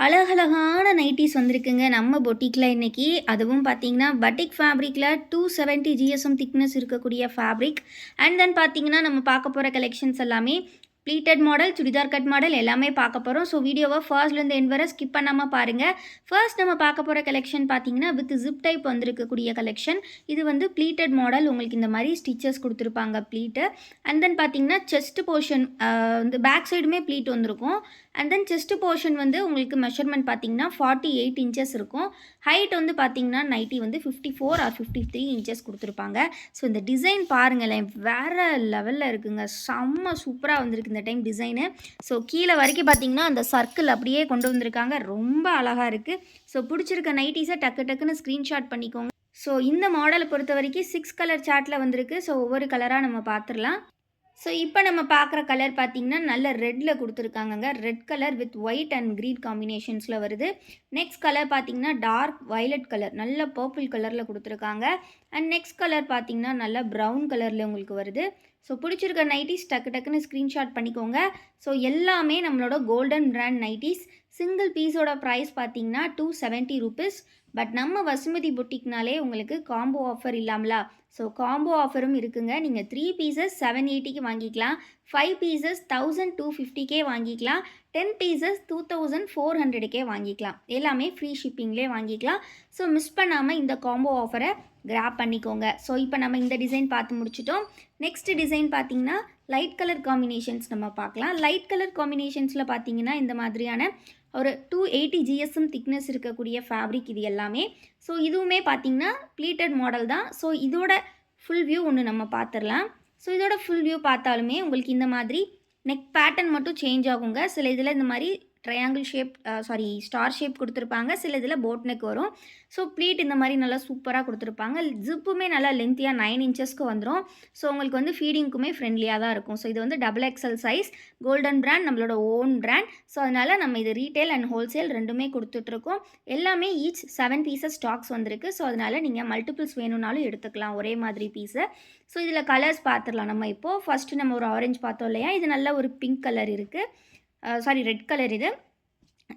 அழகழகான நைட்டீஸ் வந்திருக்குங்க நம்ம பொட்டிக்கில் இன்றைக்கி. அதுவும் பார்த்தீங்கன்னா பட்டிக் ஃபேப்ரிக்கில் 270 ஜிஎஸ்எம் திக்னஸ் இருக்கக்கூடிய ஃபேப்ரிக். அண்ட் தென் பார்த்தீங்கன்னா நம்ம பார்க்க போகிற கலெக்ஷன்ஸ் எல்லாமே pleated model, churidar cut model எல்லாமே பார்க்க போகிறோம். ஸோ வீடியோவை ஃபர்ஸ்ட்லேருந்து எண்ட் வரை ஸ்கிப் பண்ணாமல் பாருங்கள். ஃபர்ஸ்ட் நம்ம பார்க்க போகிற கலெக்ஷன் பார்த்தீங்கன்னா வித் ஜிப் டைப் வந்திருக்கக்கூடிய கலெக்ஷன். இது வந்து ப்ளீட்டட் மாடல். உங்களுக்கு இந்த மாதிரி ஸ்டிச்சஸ் கொடுத்துருப்பாங்க ப்ளீட்டு. அண்ட் தென் பார்த்தீங்கன்னா செஸ்ட் போர்ஷன் வந்து பேக் சைடுமே ப்ளீட் வந்திருக்கும். அண்ட் தென் செஸ்ட் போர்ஷன் வந்து உங்களுக்கு மெஷர்மெண்ட் பார்த்தீங்கன்னா 48 இன்ச்சஸ் இருக்கும். ஹைட் வந்து பார்த்தீங்கன்னா நைட்டி வந்து 54 ஆர் 53 இன்ச்சஸ் கொடுத்துருப்பாங்க. ஸோ இந்த டிசைன் பாருங்களேன், வேறு லெவலில் இருக்குங்க. செம்ம சூப்பராக வந்திருக்கு இந்த டைம் டிசைனு. ஸோ கீழே வரைக்கும் பார்த்தீங்கன்னா அந்த சர்க்கிள் அப்படியே கொண்டு வந்திருக்காங்க. ரொம்ப அழகாக இருக்குது. ஸோ பிடிச்சிருக்க நைட்டிஸை டக்குன்னு ஸ்க்ரீன்ஷாட் பண்ணிக்கோங்க. ஸோ இந்த மாடலை பொறுத்த வரைக்கும் 6 கலர் சார்ட்டில் வந்திருக்கு. ஸோ ஒவ்வொரு கலராக நம்ம பார்த்துடலாம். ஸோ இப்போ நம்ம பார்க்குற கலர் பார்த்திங்கன்னா நல்ல ரெட்டில் கொடுத்துருக்காங்கங்க. Red colour with white and green காம்பினேஷன்ஸில் வருது. நெக்ஸ்ட் கலர் பார்த்திங்கன்னா டார்க் வயலட் கலர், நல்ல பர்பிள் கலரில் கொடுத்துருக்காங்க. அண்ட் நெக்ஸ்ட் கலர் பார்த்திங்கன்னா நல்ல ப்ரௌன் கலரில் உங்களுக்கு வருது. ஸோ பிடிச்சிருக்க நைட்டிஸ் டக்குன்னு ஸ்க்ரீன்ஷாட் பண்ணிக்கோங்க. ஸோ எல்லாமே நம்மளோட கோல்டன் பிராண்ட் நைட்டிஸ். சிங்கிள் பீஸோட ப்ரைஸ் பார்த்திங்கன்னா 270 ருபீஸ். பட் நம்ம வசுமதி பொட்டிக்னாலே உங்களுக்கு காம்போ ஆஃபர் இல்லாமலா? ஸோ காம்போ ஆஃபரும் இருக்குங்க. நீங்கள் 3 பீசஸ் 780க்கு வாங்கிக்கலாம், 5 பீசஸ் 1250கே வாங்கிக்கலாம், 10 பீசஸ் 2400கே வாங்கிக்கலாம். எல்லாமே ஃப்ரீ ஷிப்பிங்லேயே வாங்கிக்கலாம். ஸோ மிஸ் பண்ணாமல் இந்த காம்போ ஆஃபரை கிராப் பண்ணிக்கோங்க. ஸோ இப்போ நம்ம இந்த டிசைன் பார்த்து முடிச்சிட்டோம். நெக்ஸ்ட் டிசைன் பார்த்திங்கன்னா லைட் கலர் காம்பினேஷன்ஸ் நம்ம பார்க்கலாம். லைட் கலர் காம்பினேஷன்ஸில் பார்த்திங்கன்னா இந்த மாதிரியான ஒரு 280 ஜிஎஸ்எம் திக்னஸ் இருக்கக்கூடிய ஃபேப்ரிக் இது எல்லாமே. ஸோ இதுவுமே பார்த்திங்கன்னா ப்ளீட்டட் மாடல் தான். ஸோ இதோட ஃபுல் வியூ ஒன்று நம்ம பார்த்துடலாம். ஸோ இதோட ஃபுல் வியூ பார்த்தாலுமே உங்களுக்கு இந்த மாதிரி நெக் பேட்டர்ன் மட்டும் சேஞ்ச் ஆகுங்க. சில இதில் இந்த மாதிரி ட்ரையாங்கிள் ஷேப் ஸ்டார் ஷேப் கொடுத்துருப்பாங்க. சில இதில் போட் நெக் வரும். ஸோ ப்ளீட் இந்த மாதிரி நல்லா சூப்பராக கொடுத்துருப்பாங்க. ஜிப்புமே நல்லா லென்த்தியாக 9 இன்ச்சஸ்க்கு வந்துடும். ஸோ உங்களுக்கு வந்து ஃபீடிங்க்குமே ஃப்ரெண்ட்லியாக தான் இருக்கும். ஸோ இது வந்து XXL சைஸ், கோல்டன் பிராண்ட், நம்மளோட ஓன் பிராண்ட். ஸோ அதனால் நம்ம இது ரீட்டைல் அண்ட் ஹோல்சேல் ரெண்டுமே கொடுத்துட்ருக்கோம். எல்லாமே ஈச் 7 பீசஸ் ஸ்டாக்ஸ் வந்திருக்கு. ஸோ அதனால் நீங்கள் மல்டிபிள்ஸ் வேணும்னாலும் எடுத்துக்கலாம் ஒரே மாதிரி பீஸை. ஸோ இதில் கலர்ஸ் பார்த்துடலாம் நம்ம இப்போது. ஃபஸ்ட்டு நம்ம ஒரு ஆரஞ்சு பார்த்தோம் இல்லையா, இது நல்ல ஒரு பிங்க் கலர் இருக்குது. ரெட் கலர் இது.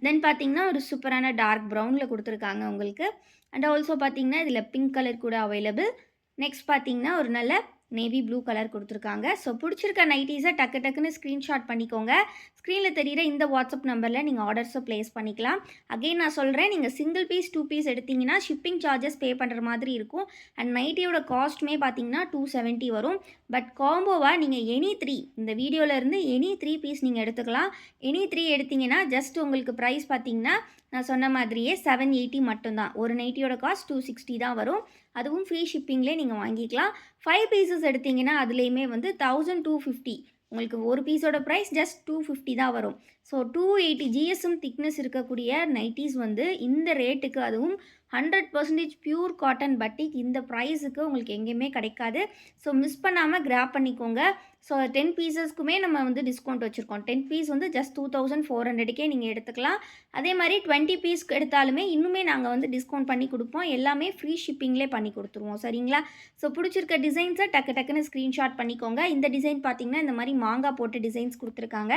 தென் பார்த்தீங்கன்னா ஒரு சூப்பரான டார்க் ப்ரௌனில் கொடுத்துருக்காங்க உங்களுக்கு. அண்ட் ஆல்சோ பார்த்தீங்கன்னா இதில் பிங்க் கலர் கூட அவைலபிள். நெக்ஸ்ட் பார்த்தீங்கன்னா ஒரு நல்ல நேவி ப்ளூ கலர் கொடுத்துருக்காங்க. ஸோ பிடிச்சிருக்க நைட்டீஸை டக்குன்னு ஸ்க்ரீன்ஷாட் பண்ணிக்கோங்க. ஸ்க்ரீனில் தெரிகிற இந்த வாட்ஸ்அப் நம்பரில் நீங்கள் ஆர்டர்ஸை ப்ளேஸ் பண்ணிக்கலாம். அகெயின் நான் சொல்கிறேன், நீங்கள் சிங்கிள் பீஸ் 2 பீஸ் எடுத்திங்கன்னா ஷிப்பிங் சார்ஜஸ் பே பண்ணுற மாதிரி இருக்கும். அண்ட் நைட்டியோட காஸ்ட்டுமே பார்த்தீங்கன்னா 270 வரும். பட் காம்போவாக நீங்கள் எனி 3, இந்த வீடியோவிலேருந்து எனி 3 பீஸ் நீங்கள் எடுத்துக்கலாம். எனி 3 எடுத்திங்கன்னா ஜஸ்ட் உங்களுக்கு ப்ரைஸ் பார்த்தீங்கன்னா நான் சொன்ன மாதிரியே 780 மட்டும்தான். ஒரு நைட்டியோட காஸ்ட் 260 தான் வரும். அதுவும் ஃப்ரீ ஷிப்பிங்லேயே நீங்கள் வாங்கிக்கலாம். 5 பீசஸ் எடுத்திங்கன்னா அதுலேயுமே வந்து 1250. உங்களுக்கு ஒரு பீஸோட ப்ரைஸ் ஜஸ்ட் 250 தான் வரும். ஸோ 280 ஜிஎஸ்எம் திக்னஸ் இருக்கக்கூடிய நைட்டிஸ் வந்து இந்த ரேட்டுக்கு, அதுவும் 100% பியூர் காட்டன் பட்டிக், இந்த ப்ரைஸுக்கு உங்களுக்கு எங்கேயுமே கிடைக்காது. ஸோ மிஸ் பண்ணாமல் கிராப் பண்ணிக்கோங்க. ஸோ 10 பீசஸ்க்குமே நம்ம வந்து டிஸ்கவுண்ட் வச்சுருக்கோம். 10 பீஸ் வந்து ஜஸ்ட் 2400கே நீங்கள் எடுத்துக்கலாம். அதே மாதிரி 20 பீஸ்க்கு எடுத்தாலுமே இன்னுமே நாங்கள் வந்து டிஸ்கவுண்ட் பண்ணி கொடுப்போம். எல்லாமே ஃப்ரீ ஷிப்பிங்லேயே பண்ணி கொடுத்துருவோம். சரிங்களா? ஸோ பிடிச்சிருக்க டிசைன்ஸை டக்குன்னு ஸ்க்ரீன்ஷாட் பண்ணிக்கோங்க. இந்த டிசைன் பார்த்திங்கன்னா இந்த மாதிரி மாங்காய் போட்டு டிசைன்ஸ் கொடுத்துருக்காங்க.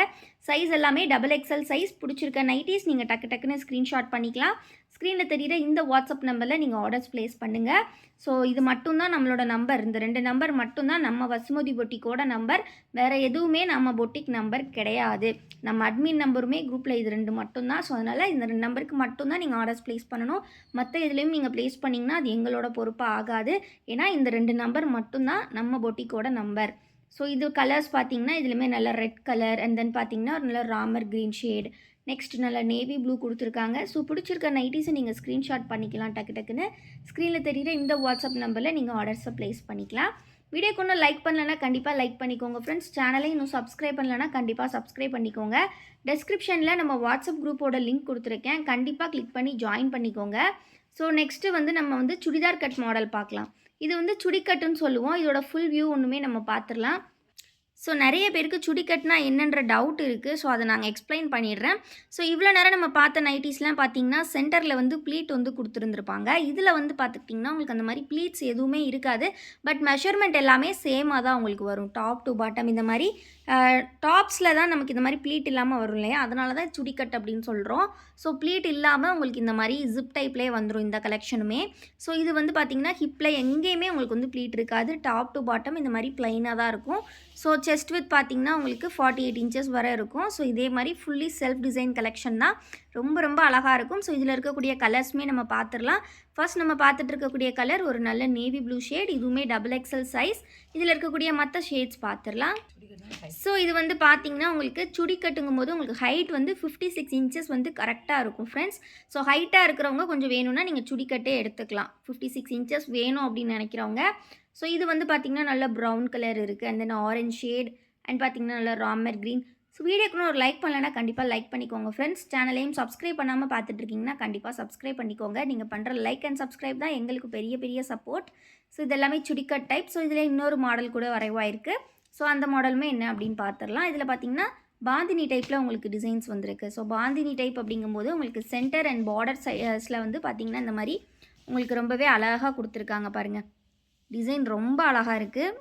சைஸ் எல்லாமே XXL சைஸ். பிடிச்சிருக்க நைட்டிஸ் நீங்கள் டக்குன்னு ஸ்க்ரீன்ஷாட் பண்ணிக்கலாம். ஸ்க்ரீனில் தெரிகிற இந்த வாட்ஸ்அப் நம்பரில் நீங்கள் ஆர்டர்ஸ் ப்ளேஸ் பண்ணுங்கள். ஸோ இது மட்டும்தான் நம்மளோட நம்பர். இந்த 2 நம்பர் மட்டும்தான் நம்ம வசுமதி பொட்டிக்கோட நம்பர். வேறு எதுவுமே நம்ம பொட்டிக் நம்பர் கிடையாது. நம்ம அட்மின் நம்பருமே குரூப்பில் இது 2 மட்டும்தான். ஸோ அதனால் இந்த 2 நம்பருக்கு மட்டும்தான் நீங்கள் ஆர்டர்ஸ் ப்ளேஸ் பண்ணணும். மற்ற இதுலேயும் நீங்கள் ப்ளேஸ் பண்ணிங்கன்னா அது எங்களோட பொறுப்பாக ஆகாது. ஏன்னா இந்த 2 நம்பர் மட்டும்தான் நம்ம பொட்டிக்கோட நம்பர். ஸோ இது கலர்ஸ் பார்த்திங்கன்னா இதுலேயுமே நல்ல ரெட் கலர், அண்ட் தென் பார்த்திங்கன்னா ஒரு நல்ல ராமர் க்ரீன் ஷேட், நெக்ஸ்ட் நல்லா நேவி ப்ளூ கொடுத்துருக்காங்க. ஸோ பிடிச்சிருக்க நைட்டிஸை நீங்கள் ஸ்க்ரீன்ஷாட் பண்ணிக்கலாம். டக்குன்னு ஸ்க்ரீனில் தெரிகிற இந்த வாட்ஸ்அப் நம்பரில் நீங்கள் ஆர்டர்ஸை ப்ளேஸ் பண்ணிக்கலாம். வீடியோக்கு ஒன்றும் லைக் பண்ணலன்னா கண்டிப்பாக லைக் பண்ணிக்கோங்க ஃப்ரெண்ட்ஸ். சேனலை இன்னும் சப்ஸ்கிரைப் பண்ணலன்னா கண்டிப்பாக சப்ஸ்கிரைப் பண்ணிக்கோங்க. டெஸ்கிரிப்ஷனில் நம்ம வாட்ஸ்அப் குரூப்போட லிங்க் கொடுத்துருக்கேன். கண்டிப்பாக கிளிக் பண்ணி ஜாயின் பண்ணிக்கோங்க. ஸோ நெக்ஸ்ட்டு வந்து நம்ம வந்து சுடிதார் கட் மாடல் பார்க்கலாம். இது வந்து சுடிக்கட்டுன்னு சொல்லுவோம். இதோட ஃபுல் வியூ ஒன்றுமே நம்ம பார்த்துடலாம். ஸோ நெறைய பேருக்கு சுடி கட்னா என்னன்ற டவுட் இருக்குது. ஸோ அத நாங்க எக்ஸ்ப்ளைன் பண்ணிடுறேன். ஸோ இவ்வளோ நேரம் நம்ம பார்த்த நைட்டீஸ்லாம் பார்த்தீங்கன்னா, சென்டரில் வந்து ப்ளீட் வந்து குடுத்துருந்துருப்பாங்க. இதில வந்து பார்த்துக்கிட்டிங்கன்னா, உங்களுக்கு அந்த மாரி ப்ளீட்ஸ் எதுவுமே இருக்காது. பட் மெஷர்மெண்ட் எல்லாமே சேமா தான் உங்களுக்கு வரும். டாப் டூ பாட்டம் இந்த மாரி டாப்ஸில தான் நமக்கு இந்த மாரி ப்ளீட் இல்லாம வரும் இல்லையா? அதனால தான் சுடி கட் அப்படின்னு சொல்றோம். ஸோ ப்ளீட் இல்லாம உங்களுக்கு இந்த மாரி ஜிப் டைப்லேயே வந்துரும் இந்த கலெக்ஷனுமே. ஸோ இது வந்து பார்த்தீங்கன்னா, ஹிப்ல எங்கேயுமே உங்களுக்கு வந்து ப்ளீட் இருக்காது. டாப் டூ பாட்டம் இந்த மாரி பிளைனா தான் இருக்கும். ஸோ செஸ்ட் வித் பார்த்தீங்கன்னா, உங்களுக்கு 48 இன்ச்சஸ் வரை இருக்கும். ஸோ இதே மாரி ஃபுல்லி செல்ஃப் டிசைன் கலெக்ஷன் தான். ரொம்ப ரொம்ப அழகா இருக்கும். ஸோ இதில இருக்கக்கூடிய கலர்ஸுமே நம்ம பார்த்துரலாம். ஃபர்ஸ்ட் நம்ம பார்த்துட்டு இருக்கக்கூடிய கலர் ஒரு நல்ல நேவி ப்ளூ ஷேட். இதுவுமே டபுள் எக்ஸல் சைஸ். இதில இருக்கக்கூடிய மத்த ஷேட்ஸ் பார்த்துரலாம். ஸோ இது வந்து பார்த்தீங்கன்னா, உங்களுக்கு சுடி கட்டுங்கும்போது உங்களுக்கு ஹைட் வந்து 56 இன்ச்சஸ் வந்து கரெக்ட்டா இருக்கும் ஃப்ரெண்ட்ஸ். ஸோ ஹைட்டா இருக்கிறவங்க கொஞ்சம் வேணும்னா நீங்க சுடி கட்டே எடுத்துக்கலாம். 56 இன்ச்சஸ் வேணும் அப்படின்னு நினைக்கிறவங்க. ஸோ இது வந்து பார்த்தீங்கன்னா, நல்ல ப்ரவுன் கலர் இருக்குது. And then orange shade and பார்த்தீங்கன்னா, நல்ல ராமர் கிரீன். ஸோ வீடியோக்குன்னு ஒரு லைக் பண்ணலன்னா கண்டிப்பாக லைக் பண்ணிக்கோங்க ஃப்ரெண்ட்ஸ். சேனலையும் சப்ஸ்கிரைப் பண்ணாமல் பார்த்துட்ருக்கீங்கன்னா கண்டிப்பாக சப்ஸ்கிரைப் பண்ணிக்கோங்க. நீங்கள் பண்ணுற லைக் அண்ட் சப்ஸ்கிரைப் தான் எங்களுக்கு பெரிய பெரிய சப்போர்ட். ஸோ இது எல்லாமே சுடிக்கட் டைப். ஸோ இதில் இன்னொரு மாடல் கூட வரைவாயிருக்கு. ஸோ அந்த மாடலுமே என்ன அப்படின்னு பார்த்துடலாம். இதில் பார்த்தீங்கன்னா, பாந்தினி டைப்பில் உங்களுக்கு டிசைன்ஸ் வந்திருக்கு. ஸோ பாந்தினி டைப் அப்படிங்கும்போது உங்களுக்கு சென்டர் அண்ட் பார்டர் சைஸில் வந்து பார்த்தீங்கன்னா, இந்த மாதிரி உங்களுக்கு ரொம்பவே அழகாக கொடுத்துருக்காங்க பாருங்கள். டிசைன் ரொம்ப அழகாக இருக்குது.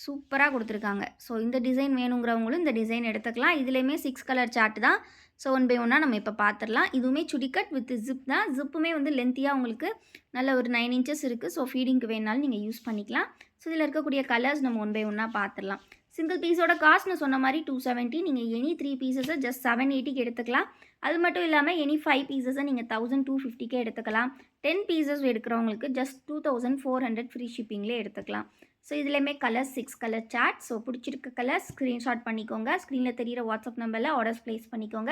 சூப்பராக கொடுத்துருக்காங்க. ஸோ இந்த டிசைன் வேணுங்கிறவங்களும் இந்த டிசைன் எடுத்துக்கலாம். இதுலேயுமே 6 கலர் சார்ட் தான். ஸோ ஒன் பை ஒன்னாக நம்ம இப்போ பார்த்துடலாம். இதுவுமே சுடிக்கட் வித் ஜிப் தான். ஜிப்புமே வந்து லென்த்தியாக உங்களுக்கு நல்ல ஒரு 9 இன்ச்சஸ் இருக்குது. ஸோ ஃபீடிங்க்கு வேணாலும் நீங்கள் யூஸ் பண்ணிக்கலாம். ஸோ இதில் இருக்கக்கூடிய கலர்ஸ் நம்ம ஒன் பை ஒன்னாக பார்த்துடலாம். சிங்கிள் பீஸோட காஸ்ட் நான் சொன்ன மாதிரி 270. நீங்கள் எனி 3 பீசஸை ஜஸ்ட் 780க்கு எடுத்துக்கலாம். அது மட்டும் இல்லாமல் எனி 5 பீசஸை நீங்கள் 1250க்கே எடுத்துக்கலாம். 10 பீசஸ் எடுக்கிறவங்களுக்கு ஜஸ்ட் 2400 ஃப்ரீ ஷிப்பிங்லேயே எடுத்துக்கலாம். ஸோ இதுலேயுமே கலர்ஸ் 6 கலர் சார்ட். ஸோ பிடிச்சிருக்க கலர் ஸ்க்ரீன்ஷாட் பண்ணிக்கோங்க. ஸ்க்ரீனில் தெரியிற வாட்ஸ்அப் நம்பரில் ஆர்டர்ஸ் ப்ளேஸ் பண்ணிக்கோங்க.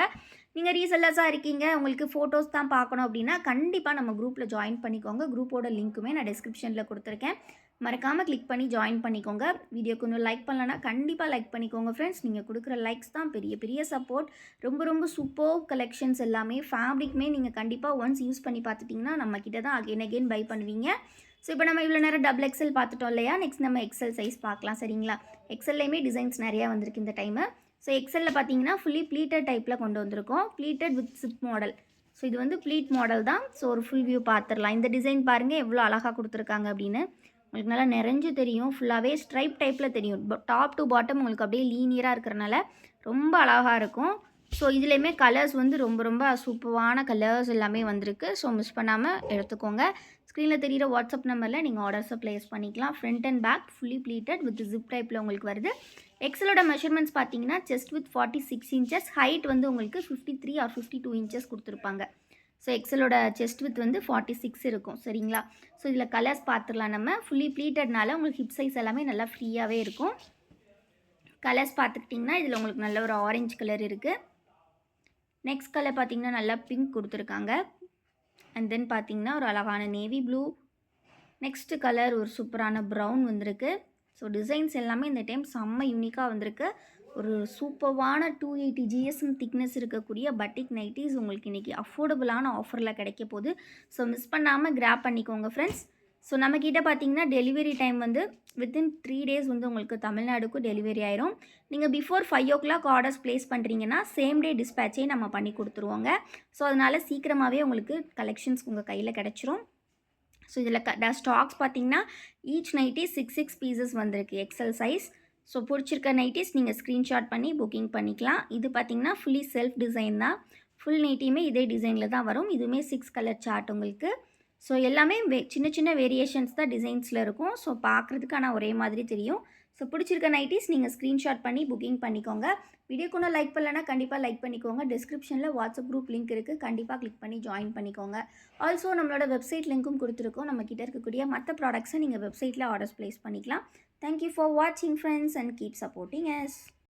நீங்கள் ரீசெல்லர்ஸாக இருக்கீங்க, உங்களுக்கு ஃபோட்டோஸ் தான் பார்க்கணும் அப்படின்னா கண்டிப்பாக நம்ம குரூப்பில் ஜாயின் பண்ணிக்கோங்க. குரூப்போட லிங்க்குமே நான் டிஸ்கிரிப்ஷனில் கொடுத்துருக்கேன். மறக்காமல் கிளிக் பண்ணி ஜாயின் பண்ணிக்கோங்க. வீடியோக்கு இன்னும் லைக் பண்ணலன்னா கண்டிப்பாக லைக் பண்ணிக்கோங்க ஃப்ரெண்ட்ஸ். நீங்கள் கொடுக்குற லைக்ஸ் தான் பெரிய பெரிய சப்போர்ட். ரொம்ப ரொம்ப சூப்பர் கலெக்ஷன்ஸ் எல்லாமே ஃபேப்ரிக்மே நீங்கள் கண்டிப்பாக ஒன்ஸ் யூஸ் பண்ணி பார்த்துட்டிங்கன்னா நம்மக்கிட்ட தான் அகைன் பை பண்ணுவீங்க. ஸோ இப்போ நம்ம இவ்வளோ நேரம் டபுள் எக்ஸல் பார்த்துட்டோம் இல்லையா? நெக்ஸ்ட் நம்ம எக்ஸல் சைஸ் பார்க்கலாம் சரிங்களா? எக்ஸல்லையுமே டிசைன்ஸ் நிறையா வந்திருக்கு இந்த டைமு. ஸோ எக்ஸலில் பார்த்தீங்கன்னா ஃபுல்லி ப்ளீட்டட் டைப்பில் கொண்டு வந்திருக்கோம். Pleated with chip model. So இது வந்து ப்ளீட் மாடல் தான். ஸோ ஒரு ஃபுல் வியூ பார்த்துடலாம். இந்த டிசைன் பாருங்கள் எவ்வளோ அழகாக கொடுத்துருக்காங்க அப்படின்னு. உங்களுக்கு நல்லா நிறைஞ்சு தெரியும். ஃபுல்லாகவே ஸ்ட்ரைப் டைப்பில் தெரியும். டாப் டு பாட்டம் உங்களுக்கு அப்படியே லீனியராக இருக்கிறனால ரொம்ப அழகாக இருக்கும். ஸோ இதுலேயுமே கலர்ஸ் வந்து ரொம்ப ரொம்ப சூப்பரான கலர்ஸ் எல்லாமே வந்திருக்கு. ஸோ மிஸ் பண்ணாமல் எடுத்துக்கோங்க. ஸ்க்ரீனில் தெரிகிற வாட்ஸ்அப் நம்பரில் நீங்கள் ஆர்டர்ஸை ப்ளேஸ் பண்ணிக்கலாம். Front and back fully pleated with zip டைப்பில் உங்களுக்கு வருது. எக்ஸலோட மெஷர்மெண்ட்ஸ் பார்த்தீங்கன்னா செஸ்ட் வித் 46 இன்ச்சஸ், ஹைட் வந்து உங்களுக்கு 53 ஆர் 52 இன்ச்சஸ் கொடுத்துருப்பாங்க. ஸோ எக்ஸலோட செஸ்ட் வித் வந்து 46 இருக்கும் சரிங்களா? ஸோ இதில் கலர்ஸ் பார்த்துடலாம். நம்ம ஃபுல்லி ப்ளீட்டட்னால உங்களுக்கு ஹிப் சைஸ் எல்லாமே நல்லா ஃப்ரீயாகவே இருக்கும். கலர்ஸ் பார்த்துக்கிட்டிங்கன்னா இதில் உங்களுக்கு நல்ல ஒரு ஆரஞ்சு கலர் இருக்குது. நெக்ஸ்ட் கலர் பார்த்தீங்கன்னா நல்லா பிங்க் கொடுத்துருக்காங்க. அண்ட் தென் பார்த்தீங்கன்னா ஒரு அழகான நேவி ப்ளூ. நெக்ஸ்ட் கலர் ஒரு சூப்பரான ப்ரௌன் வந்திருக்கு. ஸோ டிசைன்ஸ் எல்லாமே இந்த டைம் செம்ம யூனிக்காக வந்திருக்கு. ஒரு சூப்பர்வான 280 GSM திக்னஸ் இருக்கக்கூடிய பட்டிக் நைட்டிஸ் உங்களுக்கு இன்றைக்கி அஃபோர்டபுளான ஆஃபரில் கிடைக்க போகுது. ஸோ மிஸ் பண்ணாமல் கிராப் பண்ணிக்கோங்க ஃப்ரெண்ட்ஸ். ஸோ நம்மக்கிட்ட பார்த்தீங்கன்னா டெலிவரி டைம் வந்து வித்தின் 3 டேஸ் வந்து உங்களுக்கு தமிழ்நாடுக்கும் டெலிவரி ஆயிரும். நீங்கள் பிஃபோர் 5 o'clock ஆர்டர்ஸ் ப்ளேஸ் பண்ணுறீங்கன்னா சேம் டே டிஸ்பேச்சே நம்ம பண்ணி கொடுத்துருவோங்க. ஸோ அதனால் சீக்கிரமாகவே உங்களுக்கு கலெக்ஷன்ஸ் உங்கள் கையில் கிடச்சிரும். ஸோ இதில் ஸ்டாக்ஸ் பார்த்தீங்கன்னா ஈச் நைட்டி 6 பீசஸ் வந்திருக்கு எக்ஸல் சைஸ். ஸோ பிடிச்சிருக்க நைட்டிஸ் நீங்கள் ஸ்க்ரீன்ஷாட் பண்ணி புக்கிங் பண்ணிக்கலாம். இது பார்த்தீங்கன்னா ஃபுல்லி செல்ஃப் டிசைன் தான். ஃபுல் நைட்டியுமே இதே டிசைனில் தான் வரும். இதுவுமே 6 கலர் சார்ட் உங்களுக்கு. ஸோ எல்லாமே சின்ன சின்ன வேரியேஷன்ஸ் தான் டிசைன்ஸில் இருக்கும். ஸோ பார்க்குறதுக்கு ஆனால் ஒரே மாதிரி தெரியும். ஸோ பிடிச்சிருக்க நைட்டிஸ் நீங்கள் ஸ்க்ரீன்ஷாட் பண்ணி புக்கிங் பண்ணிக்கோங்க. வீடியோக்கு ஒன்றும் லைக் பண்ணலன்னா கண்டிப்பாக லைக் பண்ணிக்கோங்க. டிஸ்கிரிப்ஷனில் வாட்ஸ்அப் குரூப் லிங்க் இருக்குது. கண்டிப்பாக கிளிக் பண்ணி ஜாயின் பண்ணிக்கோங்க. ஆல்சோ நம்மளோட வெப்சைட் லிங்க்கும் கொடுத்துருக்கோம். நம்மக்கிட்ட இருக்கக்கூடிய மற்ற ப்ராடக்ட்ஸை நீங்கள் வெப்சைட்டில் ஆர்டர்ஸ் ப்ளேஸ் பண்ணிக்கலாம். தேங்க்யூ ஃபார் வாட்சிங் friends and keep supporting us.